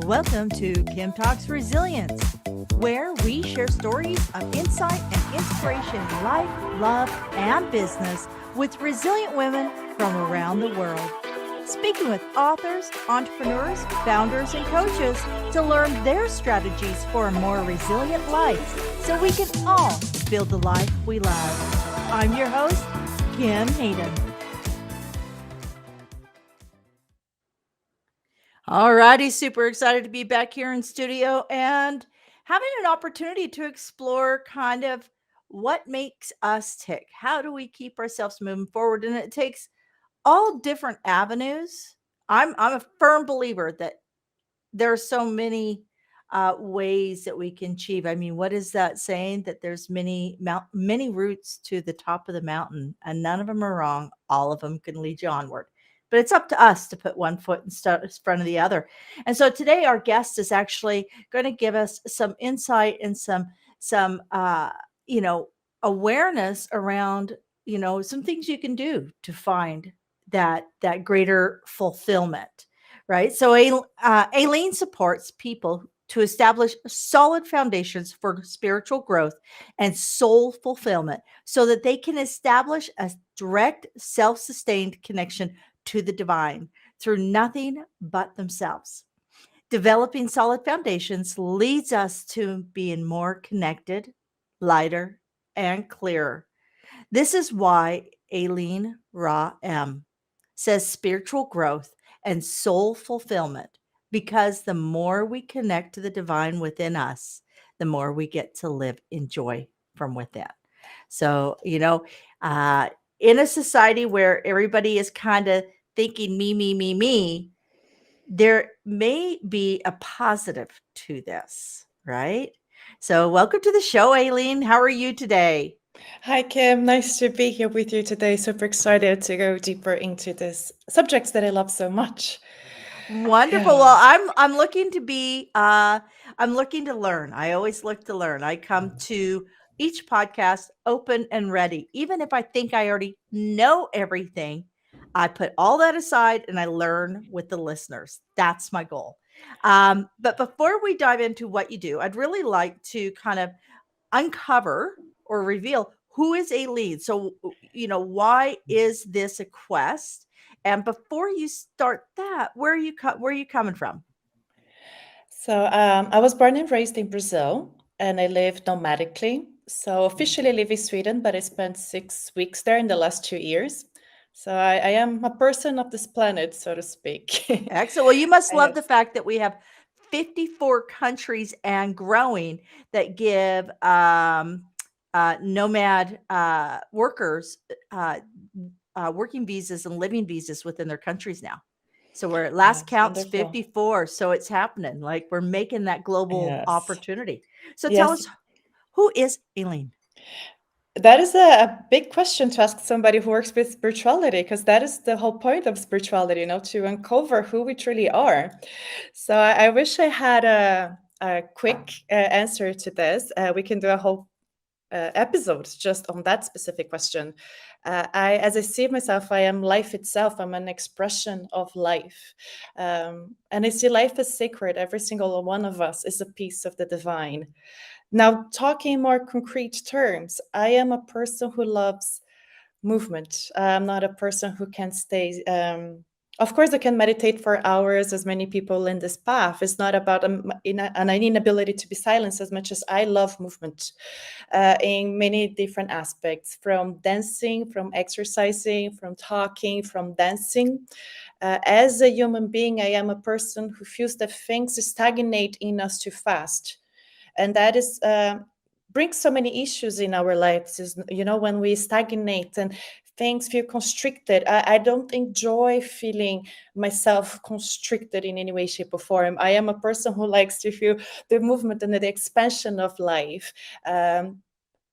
Welcome to Kim Talks Resilience, where we share stories of insight and inspiration in life, love, and business with resilient women from around the world. Speaking with authors, entrepreneurs, founders, and coaches to learn their strategies for a more resilient life so we can all build the life we love. I'm your host, Kim Hayden. Alrighty, super excited to be back here in studio and having an opportunity to explore kind of what makes us tick. How do we keep ourselves moving forward? And it takes all different avenues. I'm a firm believer that there are so many ways that we can achieve. I mean, what is that saying? That there's many routes to the top of the mountain, and none of them are wrong. All of them can lead you onward. But it's up to us to put one foot in front of the other. And so today, our guest is actually going to give us some insight and some awareness around some things you can do to find that greater fulfillment. Right. So Aline supports people to establish solid foundations for spiritual growth and soul fulfillment so that they can establish a direct, self-sustained connection to the divine through nothing but themselves. Developing solid foundations leads us to being more connected, lighter, and clearer. This is why Aline Ra M says spiritual growth and soul fulfillment, because the more we connect to the divine within us, the more we get to live in joy from within. So, in a society where everybody is kind of thinking me, there may be a positive to this, right? So, welcome to the show, Aileen. How are you today? Hi, Kim. Nice to be here with you today. Super excited to go deeper into this subjects that I love so much. Wonderful. Yeah. Well, I'm looking to be I'm looking to learn. I always look to learn. I come to each podcast open and ready. Even if I think I already know everything, I put all that aside and I learn with the listeners. That's my goal. But before we dive into what you do, I'd really like to kind of uncover or reveal who is a lead. So, why is this a quest? And before you start that, where are you coming from? So I was born and raised in Brazil, and I lived nomadically. So officially I live in Sweden, but I spent 6 weeks there in the last 2 years. So I am a person of this planet, so to speak. Excellent. Well, you must love the Yes. fact that we have 54 countries and growing that give nomad workers working visas and living visas within their countries now. So we're at last Yes, counts wonderful. 54. So it's happening. Like we're making that global Yes. opportunity. So tell Yes. us, who is Aileen? That is a big question to ask somebody who works with spirituality, because that is the whole point of spirituality, to uncover who we truly are. So I wish I had a quick answer to this. We can do a whole episode just on that specific question. As I see myself, I am life itself. I'm an expression of life. And I see life as sacred. Every single one of us is a piece of the divine. Now, talking more concrete terms, I am a person who loves movement. I'm not a person who can stay. Of course, I can meditate for hours, as many people in this path. It's not about an inability to be silenced as much as I love movement in many different aspects, from dancing, from exercising, from talking, from dancing. As a human being, I am a person who feels that things stagnate in us too fast, and that is brings so many issues in our lives. Is, when we stagnate and things feel constricted, I don't enjoy feeling myself constricted in any way, shape, or form. I am a person who likes to feel the movement and the expansion of life.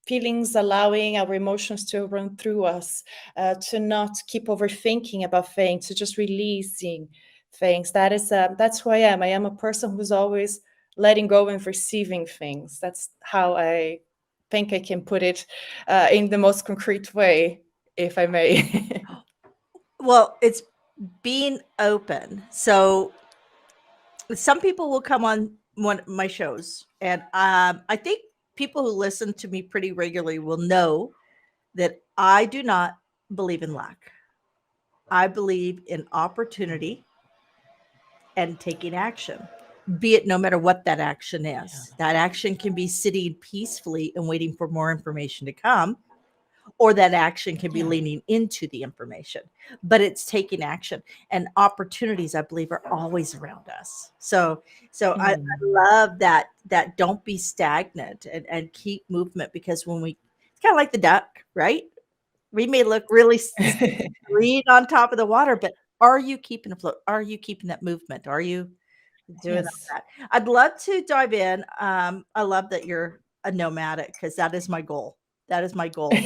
Feelings, allowing our emotions to run through us, to not keep overthinking about things, to just releasing things. That's who I am. I am a person who's always letting go and receiving things. That's how I think I can put it in the most concrete way, if I may. Well, it's being open. So some people will come on one of my shows, and I think people who listen to me pretty regularly will know that I do not believe in lack. I believe in opportunity and taking action, be it no matter what that action is. That action can be sitting peacefully and waiting for more information to come, or that action can be Yeah. leaning into the information, but it's taking action. And opportunities, I believe, are always around us. So I Mm. love that don't be stagnant, and keep movement, because when we, it's kind of like the duck, right? We may look really green on top of the water, but are you keeping afloat? Are you keeping that movement? Are you doing all Yes. that? I'd love to dive in. I love that you're a nomadic, because that is my goal. That is my goal.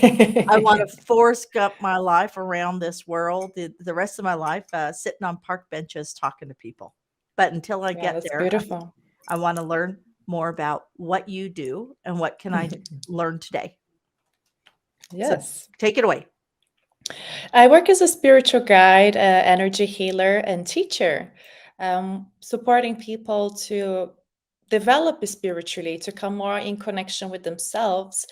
I want to force up my life around this world, the rest of my life, sitting on park benches talking to people. But until I Yeah, get that's there, beautiful. I want to learn more about what you do and what can I learn today. So Yes. take it away. I work as a spiritual guide, energy healer, and teacher, supporting people to develop spiritually, to come more in connection with themselves,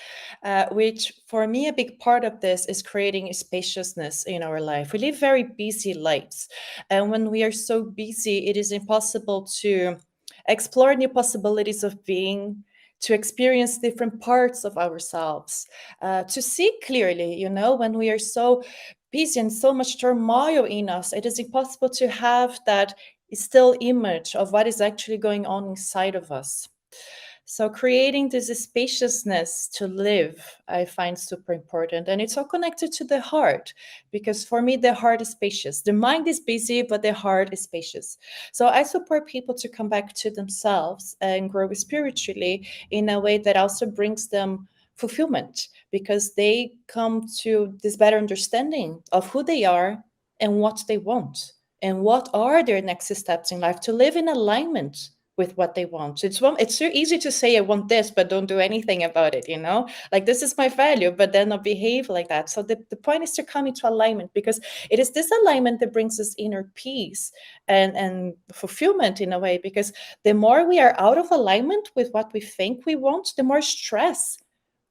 which for me, a big part of this is creating a spaciousness in our life. We live very busy lives. And when we are so busy, it is impossible to explore new possibilities of being, to experience different parts of ourselves, to see clearly, when we are so busy and so much turmoil in us, it is impossible to have that still image of what is actually going on inside of us. So creating this spaciousness to live, I find super important. And it's all connected to the heart, because for me, the heart is spacious. The mind is busy, but the heart is spacious. So I support people to come back to themselves and grow spiritually in a way that also brings them fulfillment, because they come to this better understanding of who they are and what they want, and what are their next steps in life, to live in alignment with what they want. It's so easy to say I want this, but don't do anything about it, Like, this is my value, but then not behave like that. So the point is to come into alignment, because it is this alignment that brings us inner peace and fulfillment in a way. Because the more we are out of alignment with what we think we want, the more stress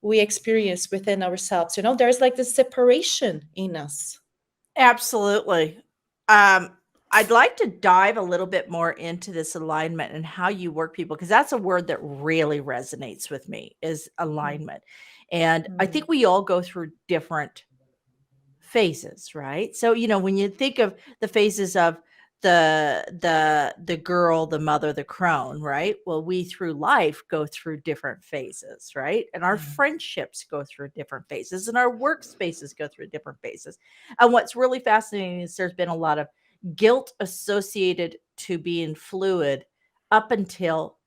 we experience within ourselves. There's like this separation in us. Absolutely. Um, I'd like to dive a little bit more into this alignment and how you work people, because that's a word that really resonates with me, is alignment. And I Mm. think we all go through different phases, right? So, when you think of the phases of the girl, the mother, the crone, right? Well, we through life go through different phases, right? And our Yeah. friendships go through different phases, and our workspaces go through different phases. And what's really fascinating is there's been a lot of guilt associated to being fluid up until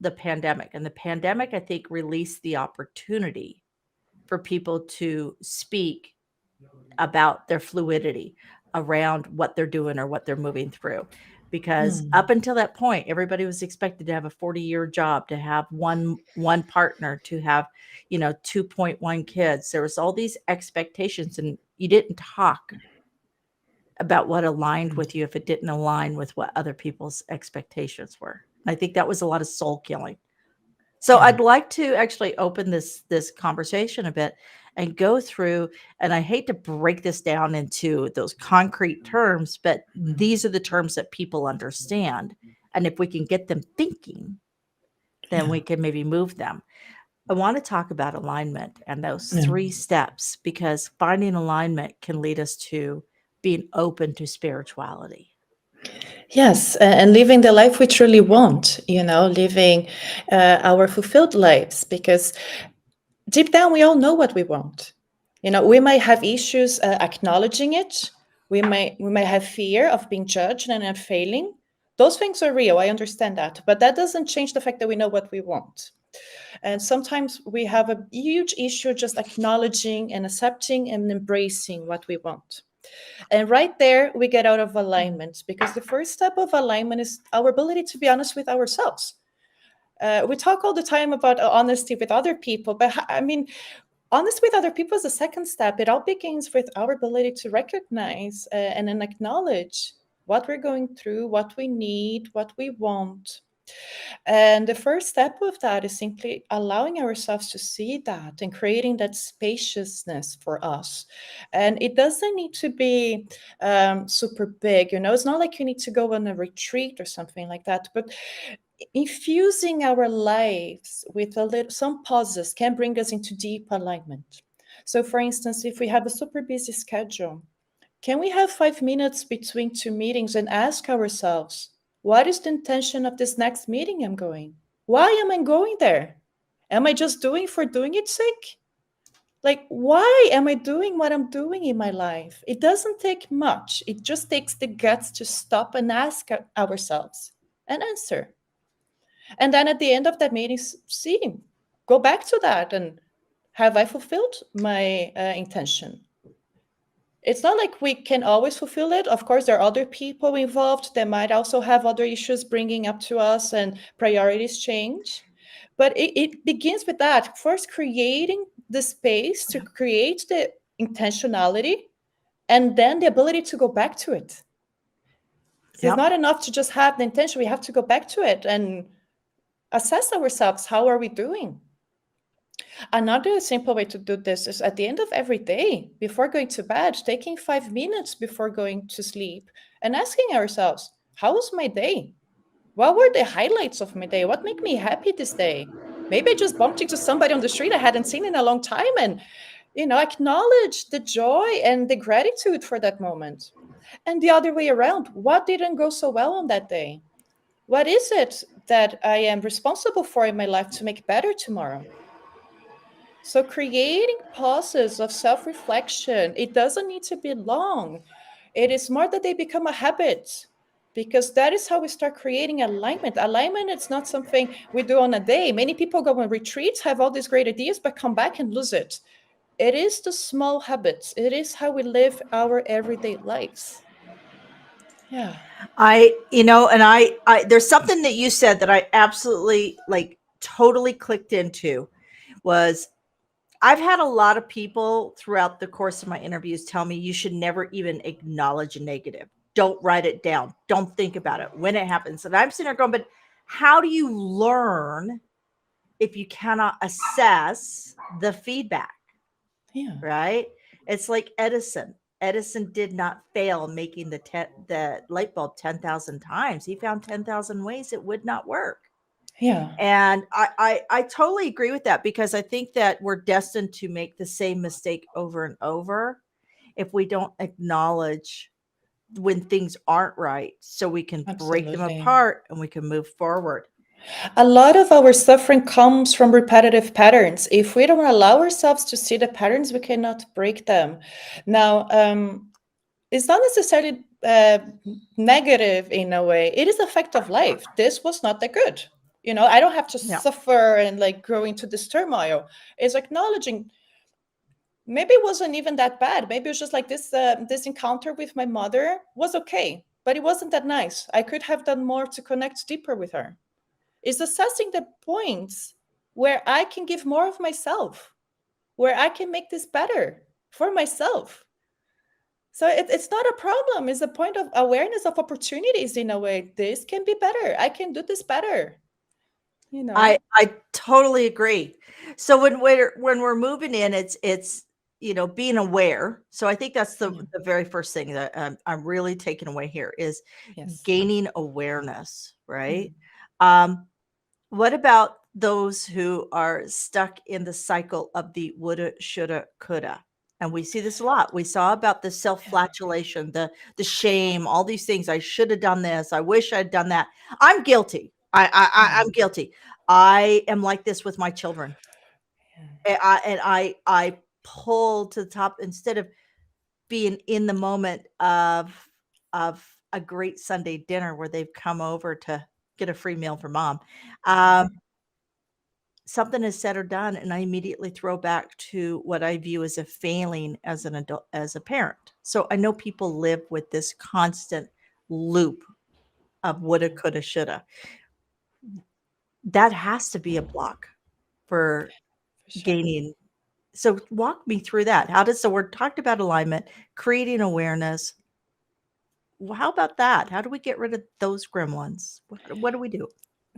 the pandemic. And the pandemic, I think, released the opportunity for people to speak about their fluidity around what they're doing or what they're moving through. Because Mm. up until that point, everybody was expected to have a 40-year job, to have one partner, to have, 2.1 kids. There was all these expectations, and you didn't talk about what aligned with you if it didn't align with what other people's expectations were. I think that was a lot of soul killing. So Yeah. I'd like to actually open this conversation a bit and go through, and I hate to break this down into those concrete terms, but these are the terms that people understand. And if we can get them thinking, then Yeah. we can maybe move them. I want to talk about alignment and those Yeah. 3 steps, because finding alignment can lead us to being open to spirituality. Yes, and living the life we truly want, living our fulfilled lives, because deep down we all know what we want. We might have issues acknowledging it. We might have fear of being judged and of failing. Those things are real. I understand that, but that doesn't change the fact that we know what we want. And sometimes we have a huge issue just acknowledging and accepting and embracing what we want. And right there, we get out of alignment, because the first step of alignment is our ability to be honest with ourselves. We talk all the time about honesty with other people, but I mean, honest with other people is the second step. It all begins with our ability to recognize and then acknowledge what we're going through, what we need, what we want. And the first step of that is simply allowing ourselves to see that and creating that spaciousness for us. And it doesn't need to be super big, you know, it's not like you need to go on a retreat or something like that, but infusing our lives with a little some pauses can bring us into deep alignment. So for instance, if we have a super busy schedule, can we have 5 minutes between two meetings and ask ourselves, what is the intention of this next meeting I'm going? Why am I going there? Am I just doing for doing its sake? Like, why am I doing what I'm doing in my life? It doesn't take much. It just takes the guts to stop and ask ourselves and answer. And then at the end of that meeting, see, go back to that and have I fulfilled my intention? It's not like we can always fulfill it. Of course, there are other people involved that might also have other issues bringing up to us and priorities change. But it begins with that first creating the space to create the intentionality and then the ability to go back to it. So it's Yep. not enough to just have the intention. We have to go back to it and assess ourselves. How are we doing? Another simple way to do this is at the end of every day, before going to bed, taking 5 minutes before going to sleep and asking ourselves, how was my day? What were the highlights of my day? What made me happy this day? Maybe I just bumped into somebody on the street I hadn't seen in a long time and, acknowledge the joy and the gratitude for that moment. And the other way around, what didn't go so well on that day? What is it that I am responsible for in my life to make better tomorrow? So creating pauses of self-reflection, it doesn't need to be long. It is more that they become a habit because that is how we start creating alignment. Alignment is not something we do on a day. Many people go on retreats, have all these great ideas, but come back and lose it. It is the small habits. It is how we live our everyday lives. Yeah. And I there's something that you said that I absolutely like totally clicked into was I've had a lot of people throughout the course of my interviews tell me you should never even acknowledge a negative. Don't write it down. Don't think about it when it happens. And I'm sitting there going, but how do you learn if you cannot assess the feedback? Yeah. Right? It's like Edison. Edison did not fail making the light bulb 10,000 times. He found 10,000 ways it would not work. Yeah. And I totally agree with that because I think that we're destined to make the same mistake over and over if we don't acknowledge when things aren't right so we can break them Absolutely. apart and we can move forward. A lot of our suffering comes from repetitive patterns. If we don't allow ourselves to see the patterns, we cannot break them. Now, it's not necessarily negative in a way. It is a fact of life. This was not that good. I don't have to Yeah. suffer and like grow into this turmoil. It's acknowledging maybe it wasn't even that bad. Maybe it was just like this encounter with my mother was okay, but it wasn't that nice. I could have done more to connect deeper with her. Is assessing the points where I can give more of myself, where I can make this better for myself. So it's not a problem. It's a point of awareness of opportunities in a way. This can be better. I can do this better. You know? I totally agree. So when we're moving in, it's being aware. So I think that's Yeah. the very first thing that I'm really taking away here is Yes. gaining awareness, right? Mm. Um, What about those who are stuck in the cycle of the woulda, shoulda, coulda? And we see this a lot. We saw about the Yeah. self-flagellation, the shame, all these things. I should have done this. I wish I'd done that. I'm guilty. I'm Yeah. guilty. I am like this with my children. Yeah. And I pull to the top instead of being in the moment of a great Sunday dinner where they've come over to get a free meal from mom. Um, Something is said or done, and I immediately throw back to what I view as a failing as an adult, as a parent. So I know people live with this constant loop of woulda, Yeah. coulda, shoulda. That has to be a block for For sure. gaining. So walk me through that. How does so we're talked about alignment, creating awareness. How about that? How do we get rid of those gremlins? What do we do?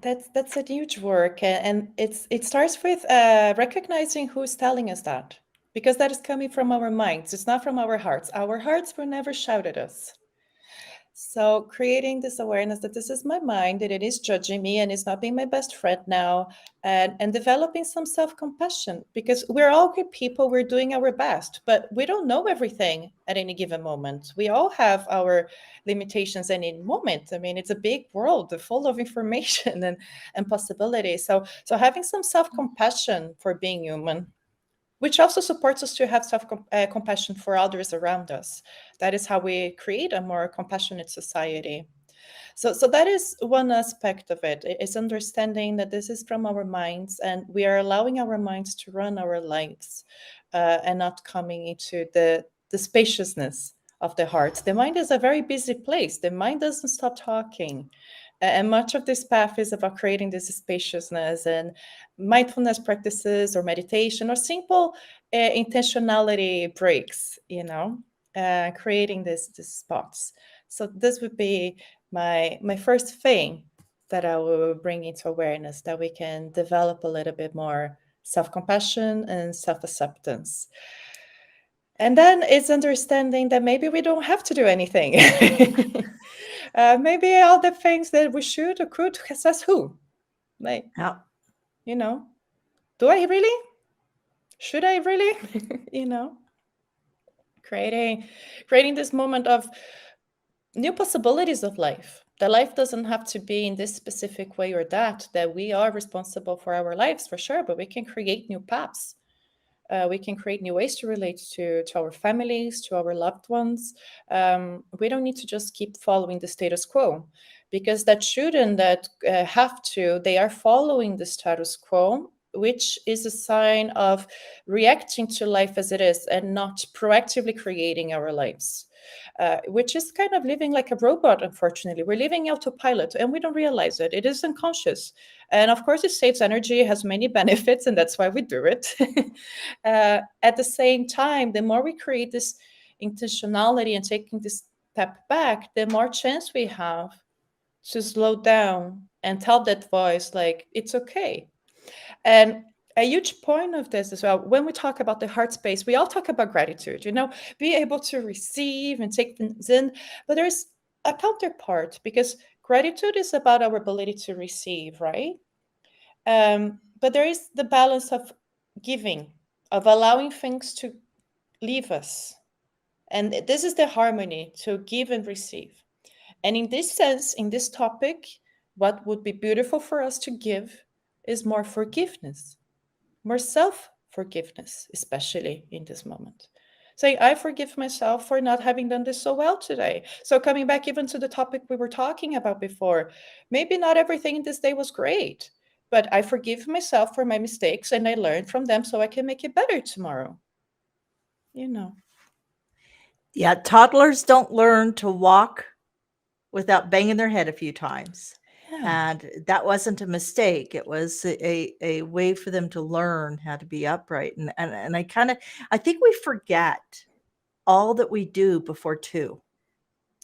That's a huge work, and it starts with recognizing who's telling us that, because that is coming from our minds. It's not from our hearts. Our hearts will never shout at us. So creating this awareness that this is my mind, that it is judging me and it's not being my best friend now, and developing some self-compassion, because we're all good people, we're doing our best, but we don't know everything at any given moment. We all have our limitations at any moment. I mean, it's a big world full of information and possibilities. So having some self-compassion for being human, which also supports us to have self compassion for others around us. That is how we create a more compassionate society. So that is one aspect of it. It's understanding that this is from our minds, and we are allowing our minds to run our lives, and not coming into the spaciousness of the heart. The mind is a very busy place. The mind doesn't stop talking. And much of this path is about creating this spaciousness, and mindfulness practices or meditation or simple intentionality breaks, creating these spots. So this would be my first thing that I will bring into awareness, that we can develop a little bit more self-compassion and self-acceptance. And then it's understanding that maybe we don't have to do anything. Maybe all the things that we should or could, says who? Like, Yeah. you know, do I really? Should I really? you know, creating this moment of new possibilities of life. The life doesn't have to be in this specific way or that we are responsible for our lives for sure, but we can create new paths. We can create new ways to relate to our families, to our loved ones. We don't need to just keep following the status quo, because that shouldn't, that have to, they are following the status quo, which is a sign of reacting to life as it is and not proactively creating our lives. Which is kind of living like a robot, unfortunately. We're living autopilot and we don't realize it. It is unconscious. And of course, it saves energy, has many benefits, and that's why we do it. At the same time, the more we create this intentionality and taking this step back, the more chance we have to slow down and tell that voice, like, it's okay. And a huge point of this as well, when we talk about the heart space, we all talk about gratitude, be able to receive and take things in. But there's a counterpart, because gratitude is about our ability to receive, right? But there is the balance of giving, of allowing things to leave us. And this is the harmony to give and receive. And in this sense, in this topic, what would be beautiful for us to give is more forgiveness, more self forgiveness, especially in this moment. Saying, I forgive myself for not having done this so well today. So, coming back even to the topic we were talking about before, maybe not everything in this day was great, but I forgive myself for my mistakes and I learn from them so I can make it better tomorrow. You know, Yeah, toddlers don't learn to walk without banging their head a few times. yeah, And that wasn't a mistake. It was a way for them to learn how to be upright. And I think we forget all that we do before 2.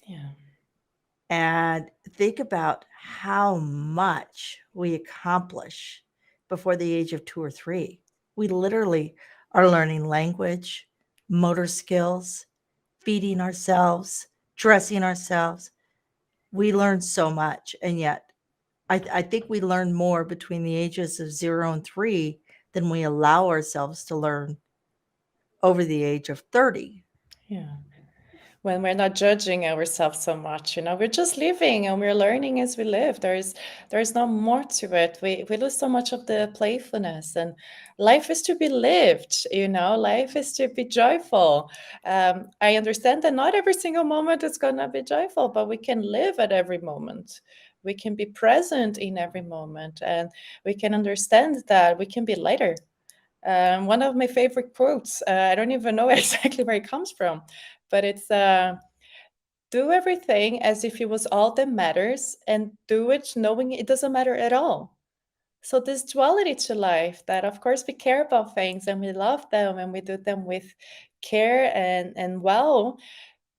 yeah, And think about how much we accomplish before the age of 2 or 3. We literally are learning language, motor skills, feeding ourselves, dressing ourselves. We learn so much, and yet I think we learn more between the ages of 0 and 3 than we allow ourselves to learn over the age of 30. yeah. When we're not judging ourselves so much, we're just living and we're learning as we live. There's no more to it. We lose so much of the playfulness, and life is to be lived. Life is to be joyful. I understand that not every single moment is gonna be joyful, but we can live at every moment. We can be present in every moment, and we can understand that we can be lighter. One of my favorite quotes, I don't even know exactly where it comes from, but it's do everything as if it was all that matters, and do it knowing it doesn't matter at all. So, this duality to life, that of course we care about things and we love them and we do them with care and well,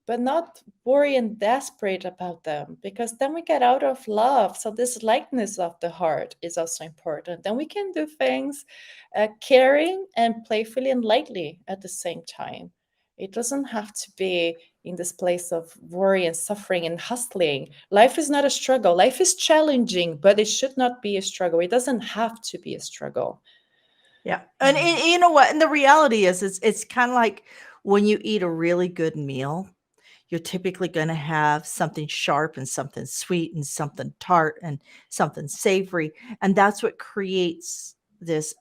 but not worry and desperate about them, because then we get out of love. So this lightness of the heart is also important. Then we can do things caring and playfully and lightly at the same time. It doesn't have to be in this place of worry and suffering and hustling. Life is not a struggle. Life is challenging, but it should not be a struggle. It doesn't have to be a struggle. Yeah. And, Yeah. you know what? And the reality is, it's kind of like when you eat a really good meal, you're typically going to have something sharp and something sweet and something tart and something savory. And that's what creates this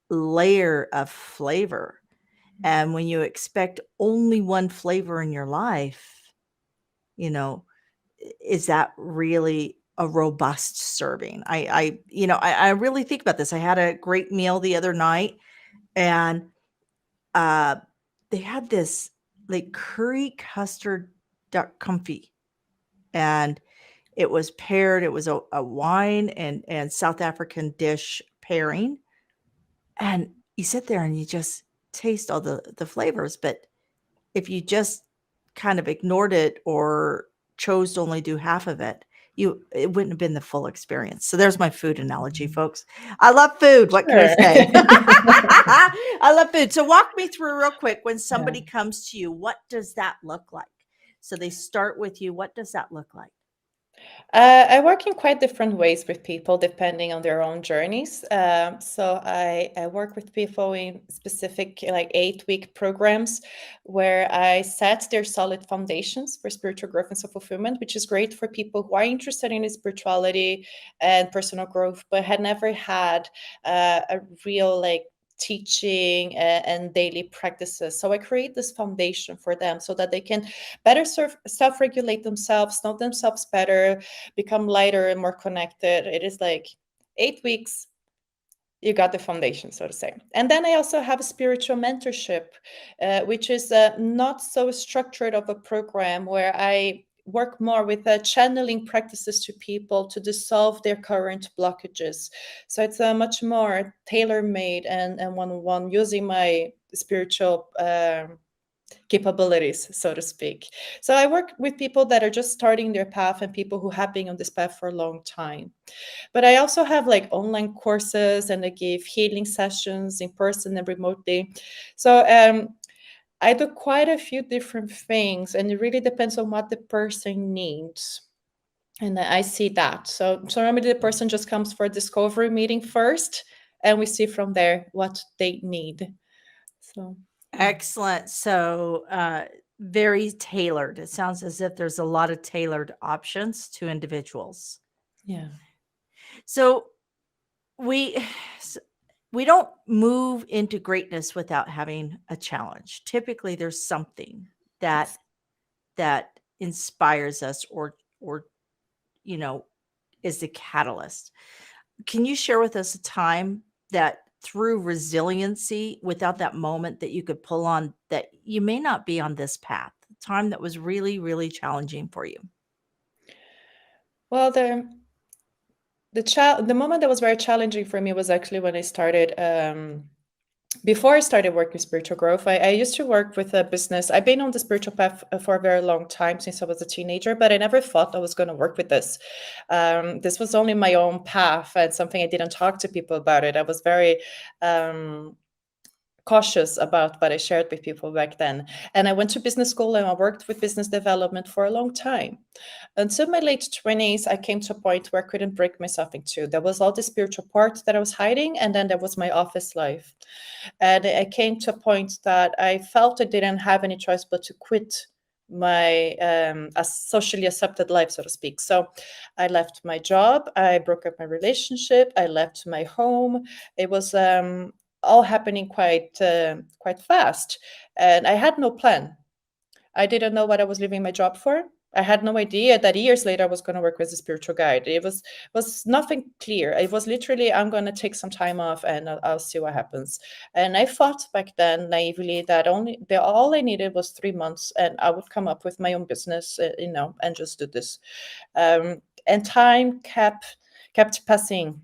layer of flavor. And when you expect only one flavor in your life, you know, is that really a robust serving? I really think about this. I had a great meal the other night, and uh, they had this like curry custard duck confit, and it was paired. It was a wine and South African dish pairing, and you sit there and you just taste all the flavors. But if you just kind of ignored it or chose to only do half of it, it wouldn't have been the full experience. So there's my food analogy, folks. I love food. What can I Sure. say? I love food. So walk me through real quick, when Yeah. somebody comes to you, what does that look like? So they start with you. What does that look like? I work in quite different ways with people depending on their own journeys. So I work with people in specific, like 8-week programs where I set their solid foundations for spiritual growth and self fulfillment, which is great for people who are interested in spirituality and personal growth, but had never had a real, like, teaching and daily practices. So I create this foundation for them so that they can better self regulate themselves, know themselves better, become lighter and more connected. It is like 8 weeks, you got the foundation, so to say. And then I also have a spiritual mentorship, which is not so structured of a program, where I work more with channeling practices to people to dissolve their current blockages. So it's a much more tailor-made and one-on-one, using my spiritual capabilities, so to speak. So I work with people that are just starting their path and people who have been on this path for a long time. But I also have like online courses, and I give healing sessions in person and remotely. So I do quite a few different things, and it really depends on what the person needs. And I see that. So normally the person just comes for a discovery meeting first, and we see from there what they need. So Excellent. So, very tailored. It sounds as if there's a lot of tailored options to individuals. yeah, So we s- we don't move into greatness without having a challenge. Typically, there's something that it's that inspires us, or you know is the catalyst. Can you share with us a time that, through resiliency, without that moment that you could pull on, that you may not be on this path, a time that was really, really challenging for you? well, the moment that was very challenging for me was actually when I started before I started working with spiritual growth. I used to work with a business. I've been on the spiritual path for a very long time, since I was a teenager, but I never thought I was going to work with this. This was only my own path and something I didn't talk to people about it. I was very cautious about what I shared with people back then. And I went to business school and I worked with business development for a long time. Until my late 20s, I came to a point where I couldn't break myself in two. There was all the spiritual part that I was hiding, and then there was my office life. And I came to a point that I felt I didn't have any choice but to quit my a socially accepted life, so to speak. So I left my job, I broke up my relationship, I left my home. It was all happening quite fast, and I had no plan. I didn't know what I was leaving my job for. I had no idea that years later I was going to work as a spiritual guide. It was nothing clear. It was literally, I'm going to take some time off and I'll see what happens. And I thought back then naively that all I needed was 3 months, and I would come up with my own business, and just do this. And time kept passing.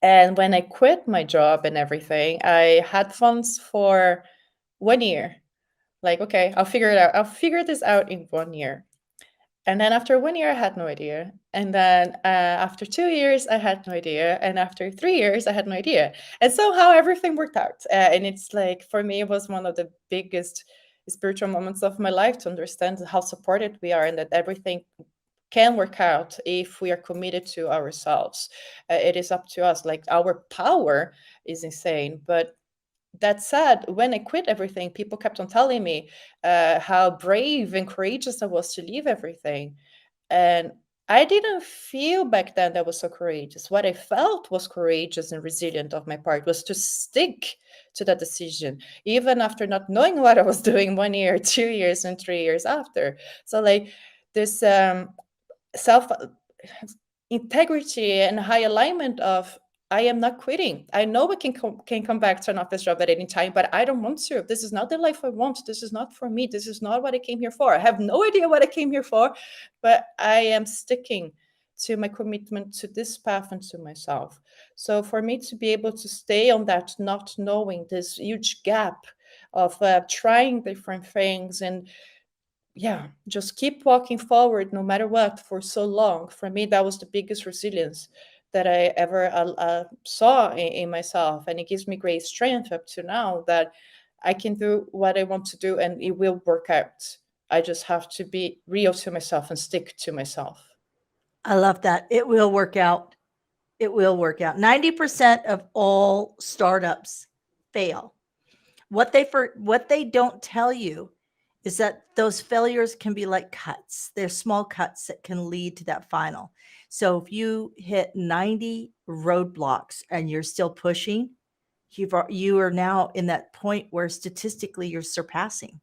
And when I quit my job and everything, I had funds for 1 year. Like, okay, I'll figure it out. I'll figure this out in 1 year. And then after 1 year, I had no idea. And then after 2 years, I had no idea. And after 3 years, I had no idea. And somehow everything worked out. And it's like, for me, it was one of the biggest spiritual moments of my life to understand how supported we are and that everything can work out if we are committed to ourselves. It is up to us. Like, our power is insane. But that said, when I quit everything, people kept on telling me how brave and courageous I was to leave everything. And I didn't feel back then that was so courageous. What I felt was courageous and resilient of my part was to stick to that decision, even after not knowing what I was doing 1 year, 2 years, and 3 years after. So, like, this self integrity and high alignment of, I am not quitting. I know I can come back to an office job at any time, but I don't want to. This is not the life I want. This is not for me. This is not what I came here for. I have no idea what I came here for, but I am sticking to my commitment to this path and to myself. So for me to be able to stay on that, not knowing, this huge gap of trying different things and, yeah, just keep walking forward no matter what for so long. For me, that was the biggest resilience that I ever saw in myself. And it gives me great strength up to now that I can do what I want to do and it will work out. I just have to be real to myself and stick to myself. I love that. It will work out. It will work out. 90% of all startups fail. What they don't tell you is that those failures can be like cuts. They're small cuts that can lead to that final. So if you hit 90 roadblocks and you're still pushing, you are now in that point where statistically you're surpassing,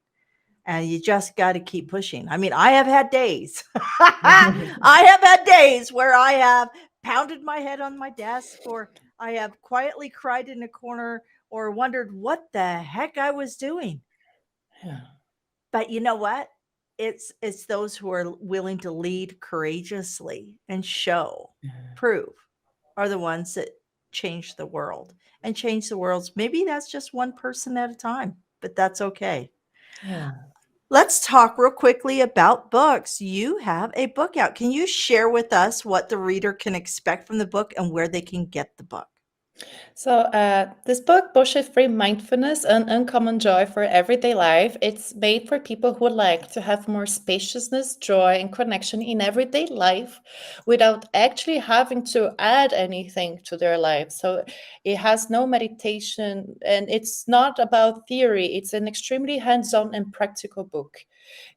and you just got to keep pushing. I mean, I have had days. I have had days where I have pounded my head on my desk, or I have quietly cried in a corner, or wondered what the heck I was doing. Yeah. But you know what? It's those who are willing to lead courageously and show, prove, are the ones that change the world, and change the world's. Maybe that's just one person at a time, but that's okay. Yeah. Let's talk real quickly about books. You have a book out. Can you share with us what the reader can expect from the book and where they can get the book? So, this book, Bullshit Free Mindfulness, An Uncommon Joy for Everyday Life, it's made for people who like to have more spaciousness, joy, and connection in everyday life without actually having to add anything to their life. So, it has no meditation and it's not about theory, it's an extremely hands on and practical book.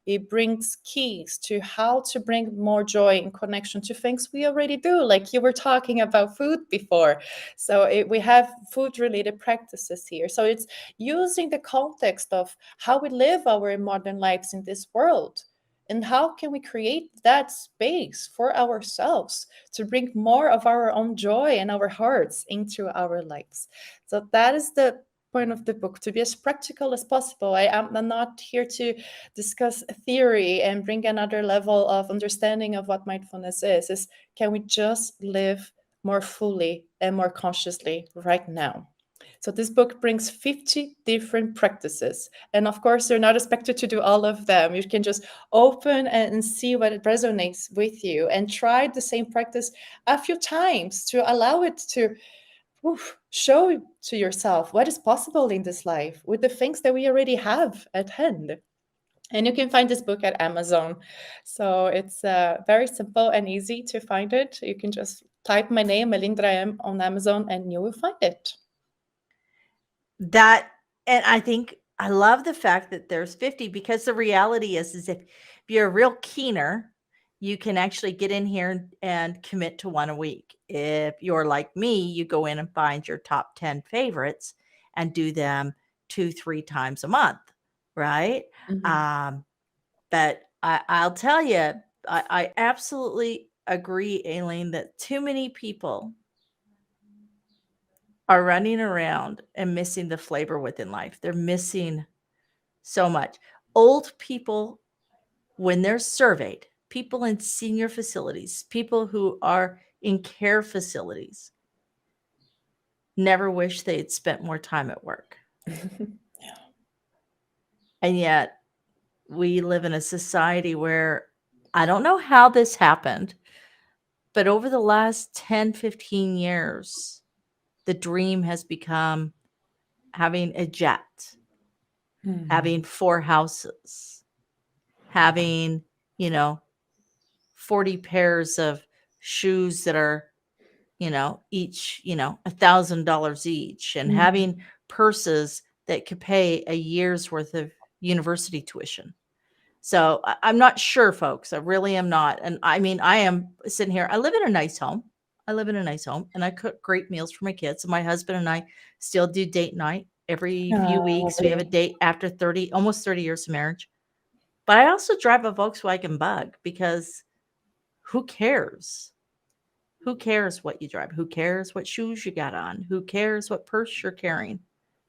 It brings keys to how to bring more joy and connection to things we already do, like you were talking about food before. So we have food related practices here. So it's using the context of how we live our modern lives in this world. And how can we create that space for ourselves to bring more of our own joy and our hearts into our lives? So that is the point of the book, to be as practical as possible. I'm not here to discuss theory and bring another level of understanding of what mindfulness is can we just live more fully and more consciously right now? So this book brings 50 different practices. And of course, you're not expected to do all of them. You can just open and see what it resonates with you and try the same practice a few times to allow it to show to yourself what is possible in this life with the things that we already have at hand. And you can find this book at Amazon. So it's very simple and easy to find it. You can just type my name, Aline Ra M, on Amazon and you will find it. That, and I think I love the fact that there's 50, because the reality is if you're a real keener, you can actually get in here and commit to one a week. If you're like me, you go in and find your top 10 favorites and do them 2, 3 times a month, right? Mhm. Um, but I'll tell you, I absolutely agree, Aileen, that too many people are running around and missing the flavor within life. They're missing so much. Old people, when they're surveyed, people in senior facilities, people who are in care facilities, never wish they had spent more time at work. Yeah. And yet we live in a society where I don't know how this happened, but over the last 10, 15 years, the dream has become having a jet, having 4 houses, having, you know, 40 pairs of shoes that are, each, $1,000 each, and Mm. having purses that could pay a year's worth of university tuition. So I'm not sure, folks. I really am not. And I mean, I am sitting here. I live in a nice home. I live in a nice home and I cook great meals for my kids. And my husband and I still do date night every few weeks. We have a Lovely. date after 30, almost 30 years of marriage. But I also drive a Volkswagen Bug because who cares? Who cares what you drive? Who cares what shoes you got on? Who cares what purse you're carrying?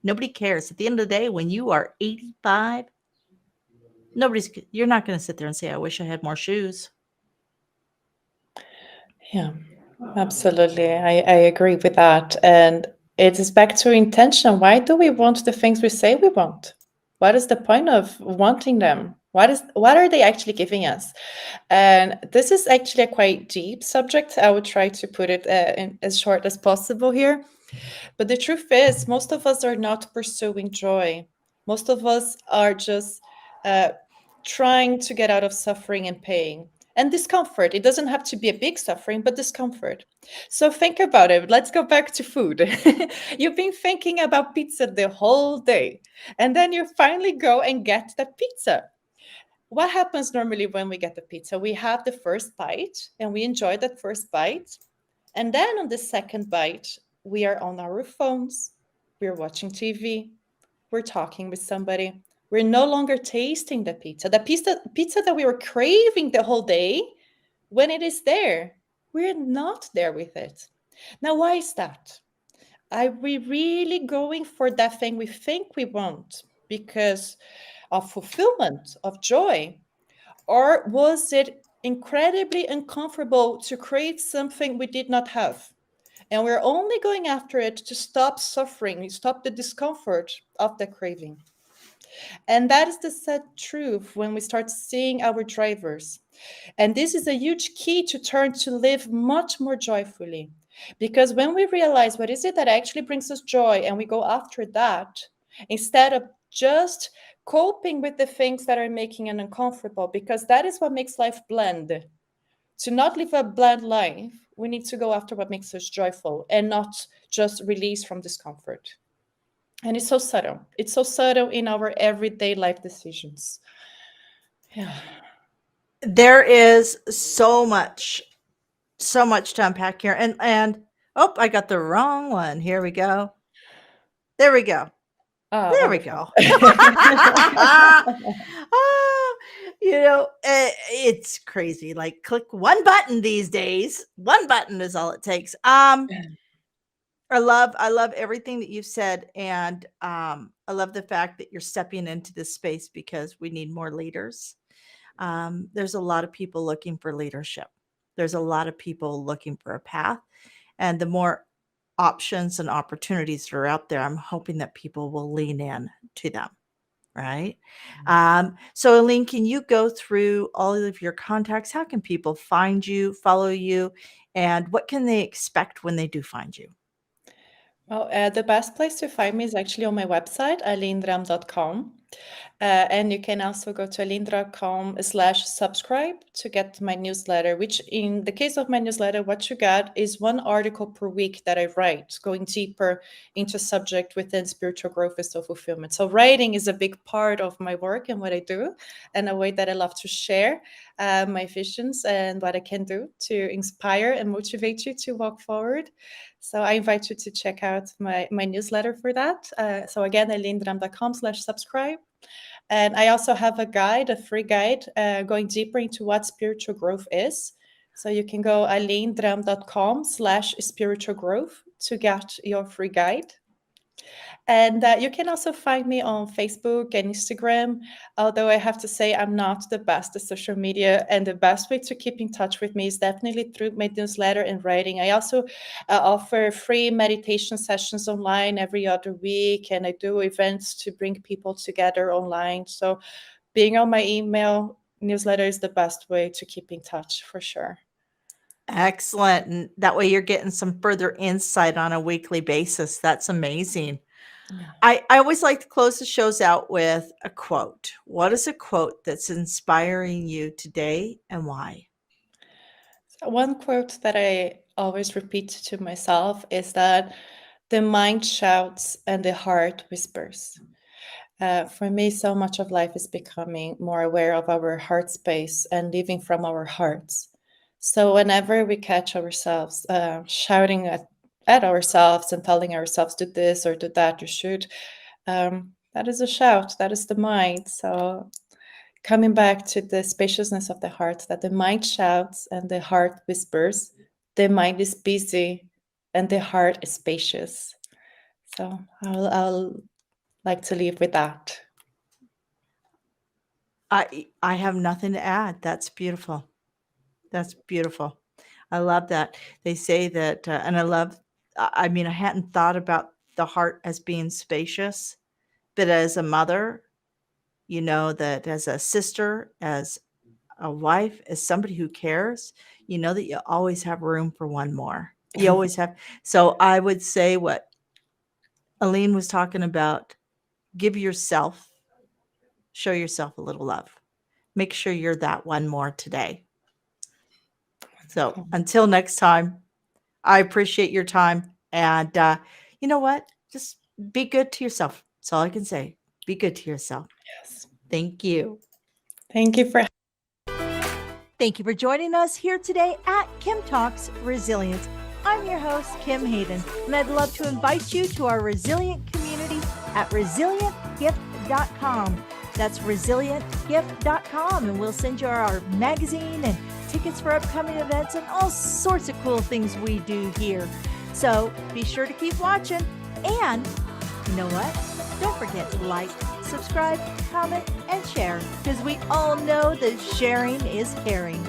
Nobody cares. At the end of the day, when you are 85, you're not going to sit there and say, I wish I had more shoes. Yeah, absolutely. I agree with that. And it is back to intention. Why do we want the things we say we want? What is the point of wanting them? What are they actually giving us? And this is actually a quite deep subject. I would try to put it in as short as possible here. But the truth is, most of us are not pursuing joy. Most of us are just uh, trying to get out of suffering and pain and discomfort. It doesn't have to be a big suffering, but discomfort. So think about it. Let's go back to food. You've been thinking about pizza the whole day, and then you finally go and get the pizza. What happens normally when we get the pizza? We have the first bite and we enjoy that first bite. And then on the second bite, we are on our phones, we're watching TV, we're talking with somebody. We're no longer tasting the pizza. The pizza that we were craving the whole day, when it is there, we're not there with it. Now, why is that? Are we really going for that thing we think we want because of fulfillment, of joy? Or was it incredibly uncomfortable to crave something we did not have? And we're only going after it to stop suffering, stop the discomfort of the craving. And that is the sad truth when we start seeing our drivers. And this is a huge key to turn to live much more joyfully. Because when we realize what is it that actually brings us joy and we go after that, instead of just coping with the things that are making it uncomfortable, because that is what makes life bland. To not live a bland life, we need to go after what makes us joyful and not just release from discomfort. And it's so subtle. It's so subtle in our everyday life decisions. Yeah. There is so much to unpack here. And oh, I got the wrong one. Here we go. There we go. Ah, There we wonderful. go. Ah, it's crazy. Like click one button these days. One button is all it takes. I love everything that you've said, and I love the fact that you're stepping into this space because we need more leaders. There's a lot of people looking for leadership. There's a lot of people looking for a path, and the more options and opportunities that are out there, I'm hoping that people will lean in to them. Right. So, Aline, can you go through all of your contacts? How can people find you, follow you, and what can they expect when they do find you? Well, the best place to find me is actually on my website, alineram.com. And you can also go to alindra.com/subscribe to get my newsletter, which in the case of my newsletter, what you get is one article per week that I write, going deeper into subject within spiritual growth and self-fulfillment. So writing is a big part of my work and what I do, and a way that I love to share my visions and what I can do to inspire and motivate you to walk forward. So I invite you to check out my newsletter for that. So again, alindram.com/subscribe. And I also have a guide, a free guide, going deeper into what spiritual growth is. So you can go alindram.com/spiritual growth to get your free guide. And you can also find me on Facebook and Instagram, although I have to say I'm not the best at social media. And the best way to keep in touch with me is definitely through my newsletter and writing. I also offer free meditation sessions online every other week, and I do events to bring people together online. So being on my email newsletter is the best way to keep in touch for sure. Excellent. And that way you're getting some further insight on a weekly basis. That's amazing. Yeah. I always like to close the shows out with a quote. What is a quote that's inspiring you today and why? One quote that I always repeat to myself is that the mind shouts and the heart whispers. For me, so much of life is becoming more aware of our heart space and living from our hearts. So, whenever we catch ourselves shouting at ourselves and telling ourselves, do this or do that, you should, that is a shout, that is the mind. So, coming back to the spaciousness of the heart, that the mind shouts and the heart whispers, the mind is busy and the heart is spacious. So, I'll like to leave with that. I have nothing to add. That's beautiful. That's beautiful. I love that. They say that, and I love, I mean, I hadn't thought about the heart as being spacious, but as a mother, you know, that as a sister, as a wife, as somebody who cares, you know that you always have room for one more. You always have. So I would say what Aline was talking about, give yourself, show yourself a little love. Make sure you're that one more today. So until next time, I appreciate your time. And you know what? Just be good to yourself. That's all I can say. Be good to yourself. Yes. Thank you. Thank you for Thank you for joining us here today at Kim Talks Resilience. I'm your host, Kim Hayden, and I'd love to invite you to our resilient community at resilientgift.com. That's resilientgift.com, and we'll send you our magazine and tickets for upcoming events and all sorts of cool things we do here. So be sure to keep watching. And you know what? Don't forget to like, subscribe, comment, and share, because we all know that sharing is caring.